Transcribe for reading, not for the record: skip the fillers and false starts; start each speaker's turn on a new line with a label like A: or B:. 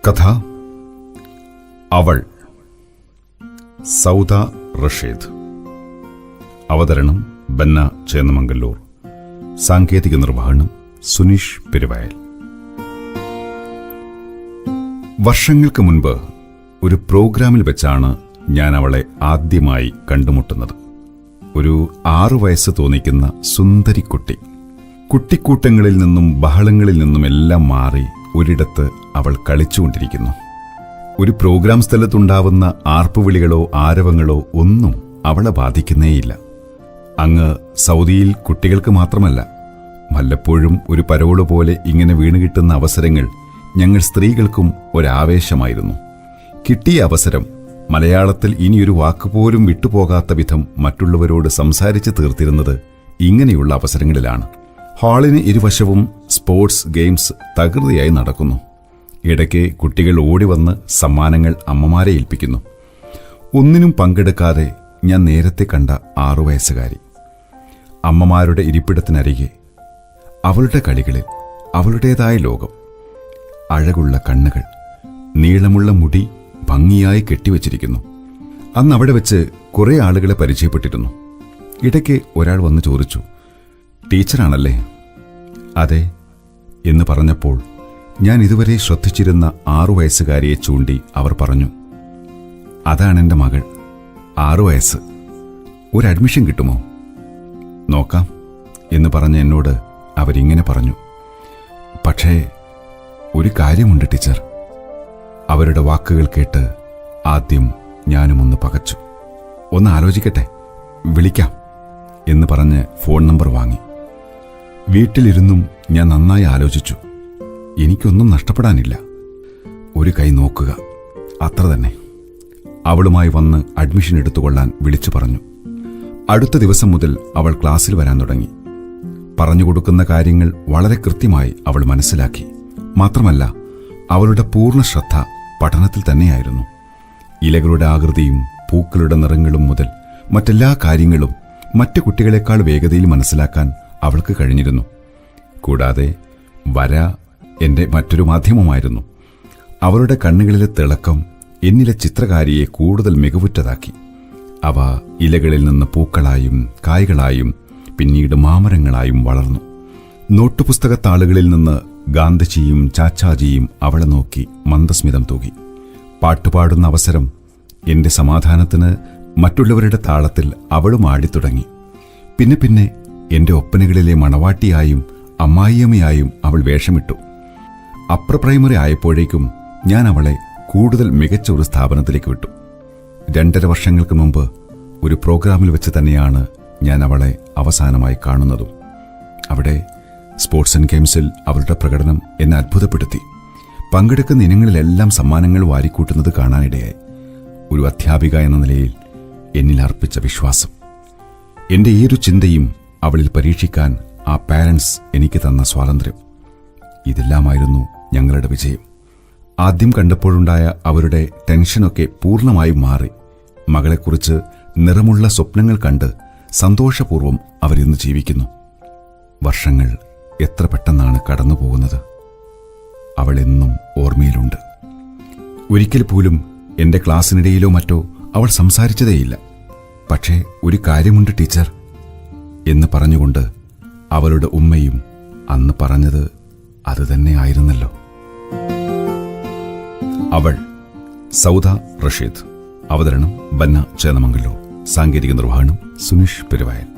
A: കഥ അവൾ. സൗദ റഷീദ്. അവതരണം ബന്ന ചേന്നമംഗല്ലൂർ. സാങ്കേതിക നിർവഹണം സുനീഷ് പെരുവയൽ. വർഷങ്ങൾക്ക് മുൻപ് ഒരു പ്രോഗ്രാമിൽ വെച്ചാണ് ഞാൻ അവളെ ആദ്യമായി കണ്ടുമുട്ടുന്നത്. ഒരു 6 വയസ്സ് തോന്നിക്കുന്ന സുന്ദരിക്കുട്ടി. കുട്ടിക്കൂട്ടങ്ങളിൽ നിന്നും ബഹളങ്ങളിൽ നിന്നുമെല്ലാം മാറി ഒരിടത്ത് അവൾ കളിച്ചുകൊണ്ടിരിക്കുന്നു. ഒരു പ്രോഗ്രാം സ്ഥലത്തുണ്ടാവുന്ന ആർപ്പുവിളികളോ ആരവങ്ങളോ ഒന്നും അവളെ ബാധിക്കുന്നേയില്ല. അങ്ങ് സൗദിയിൽ കുട്ടികൾക്ക് മാത്രമല്ല, വല്ലപ്പോഴും ഒരു പരോള് പോലെ ഇങ്ങനെ വീണുകിട്ടുന്ന അവസരങ്ങൾ ഞങ്ങൾ സ്ത്രീകൾക്കും ഒരാവേശമായിരുന്നു. കിട്ടിയ അവസരം മലയാളത്തിൽ ഇനിയൊരു വാക്കുപോലും വിട്ടുപോകാത്ത വിധം മറ്റുള്ളവരോട് സംസാരിച്ച് തീർത്തിരുന്നത് ഇങ്ങനെയുള്ള അവസരങ്ങളിലാണ്. ഹാളിന് ഇരുവശവും സ്പോർട്സ് ഗെയിംസ് തകൃതിയായി നടക്കുന്നു. ഇടയ്ക്ക് കുട്ടികൾ ഓടിവന്ന് സമ്മാനങ്ങൾ അമ്മമാരെ ഏൽപ്പിക്കുന്നു. ഒന്നിനും പങ്കെടുക്കാതെ ഞാൻ നേരത്തെ കണ്ട 6 വയസ്സുകാരി. അമ്മമാരുടെ ഇരിപ്പിടത്തിനരികെ അവളുടെ കളികളിൽ അവളുടേതായ ലോകം. അഴകുള്ള കണ്ണുകൾ, നീളമുള്ള മുടി ഭംഗിയായി കെട്ടിവച്ചിരിക്കുന്നു. അന്ന് അവിടെ വെച്ച് കുറെ ആളുകളെ പരിചയപ്പെട്ടിരുന്നു. ഇടയ്ക്ക് ഒരാൾ വന്ന് ചോദിച്ചു, ടീച്ചറാണല്ലേ? അതെ എന്ന് പറഞ്ഞപ്പോൾ ഞാൻ ഇതുവരെ ശ്രദ്ധിച്ചിരുന്ന 6 വയസ്സുകാരിയെ ചൂണ്ടി അവർ പറഞ്ഞു, അതാണെൻ്റെ മകൾ, 6 വയസ്സ്. ഒരു അഡ്മിഷൻ കിട്ടുമോ? നോക്കാം എന്ന് പറഞ്ഞ എന്നോട് അവരിങ്ങനെ പറഞ്ഞു. പക്ഷേ ഒരു കാര്യമുണ്ട് ടീച്ചർ. അവരുടെ വാക്കുകൾ കേട്ട് ആദ്യം ഞാനുമൊന്ന് പകച്ചു. ഒന്ന് ആലോചിക്കട്ടെ, വിളിക്കാം എന്ന് പറഞ്ഞ് ഫോൺ നമ്പർ വാങ്ങി. വീട്ടിലിരുന്നും ഞാൻ നന്നായി ആലോചിച്ചു. എനിക്കൊന്നും നഷ്ടപ്പെടാനില്ല. ഒരു കൈ നോക്കുക, അത്ര തന്നെ. അവളുമായി വന്ന് അഡ്മിഷൻ എടുത്തുകൊള്ളാൻ വിളിച്ചു പറഞ്ഞു. അടുത്ത ദിവസം മുതൽ അവൾ ക്ലാസ്സിൽ വരാൻ തുടങ്ങി. പറഞ്ഞു കൊടുക്കുന്ന കാര്യങ്ങൾ വളരെ കൃത്യമായി അവൾ മനസ്സിലാക്കി. മാത്രമല്ല, അവളുടെ പൂർണ്ണ ശ്രദ്ധ പഠനത്തിൽ തന്നെയായിരുന്നു. ഇലകളുടെ ആകൃതിയും പൂക്കളുടെ നിറങ്ങളും മുതൽ മറ്റെല്ലാ കാര്യങ്ങളും മറ്റു കുട്ടികളെക്കാൾ വേഗതയിൽ മനസ്സിലാക്കാൻ അവൾക്ക് കഴിഞ്ഞിരുന്നു. കൂടാതെ വര എന്റെ മറ്റൊരു മാധ്യമമായിരുന്നു. അവളുടെ കണ്ണുകളിലെ തിളക്കം എന്നിലെ ചിത്രകാരിയെ കൂടുതൽ മികവുറ്റതാക്കി. അവ ഇലകളിൽ നിന്ന് പൂക്കളായും കായ്കളായും പിന്നീട് മാമരങ്ങളായും വളർന്നു. നോട്ടുപുസ്തകത്താളുകളിൽ നിന്ന് ഗാന്ധിജിയും ചാച്ചാജിയും അവളെ നോക്കി മന്ദസ്മിതം തൂകി. പാട്ടുപാടുന്ന അവസരം എന്റെ സമാധാനത്തിന് മറ്റുള്ളവരുടെ താളത്തിൽ അവളും ആടിത്തുടങ്ങി. പിന്നെ പിന്നെ എന്റെ ഒപ്പനകളിലെ മണവാട്ടിയായും അമ്മായിയമ്മയായും അവൾ വേഷമിട്ടു. അപ്പർ പ്രൈമറി ആയപ്പോഴേക്കും ഞാൻ അവളെ കൂടുതൽ മികച്ച ഒരു സ്ഥാപനത്തിലേക്ക് വിട്ടു. 2.5 വർഷങ്ങൾക്ക് മുമ്പ് ഒരു പ്രോഗ്രാമിൽ വെച്ച് തന്നെയാണ് ഞാൻ അവളെ അവസാനമായി കാണുന്നതും. അവിടെ സ്പോർട്സ് ആൻഡ് ഗെയിംസിൽ അവളുടെ പ്രകടനം എന്നെ അത്ഭുതപ്പെടുത്തി. പങ്കെടുക്കുന്ന ഇനങ്ങളിലെല്ലാം സമ്മാനങ്ങൾ വാരിക്കൂട്ടുന്നത് കാണാനിടയായി. ഒരു അധ്യാപിക എന്ന നിലയിൽ എന്നിൽ അർപ്പിച്ച വിശ്വാസം, എന്റെ ഏതൊരു ചിന്തയും അവളിൽ പരീക്ഷിക്കാൻ ആ പാരന്റ്സ് എനിക്ക് തന്ന സ്വാതന്ത്ര്യം, ഇതെല്ലാമായിരുന്നു ഞങ്ങളുടെ വിജയം. ആദ്യം കണ്ടപ്പോഴുണ്ടായ അവരുടെ ടെൻഷനൊക്കെ പൂർണ്ണമായും മാറി. മകളെക്കുറിച്ച് നിറമുള്ള സ്വപ്നങ്ങൾ കണ്ട് സന്തോഷപൂർവ്വം അവരിന്ന് ജീവിക്കുന്നു. വർഷങ്ങൾ എത്ര പെട്ടെന്നാണ് കടന്നുപോകുന്നത്. അവൾ എന്നും ഓർമ്മയിലുണ്ട്. ഒരിക്കൽ പോലും എന്റെ ക്ലാസ്സിനിടയിലോ മറ്റോ അവൾ സംസാരിച്ചതേയില്ല. പക്ഷേ ഒരു കാര്യമുണ്ട് ടീച്ചർ എന്ന് പറഞ്ഞുകൊണ്ട് അവളുടെ ഉമ്മയും അന്ന് പറഞ്ഞത് അതുതന്നെ ആയിരുന്നല്ലോ. അവൾ. സൗദ റഷീദ്. അവതരണം ബന്ന ചേന്നമംഗല്ലൂർ. സാങ്കേതിക നിർവഹണം സുനീഷ് പെരുവയൽ.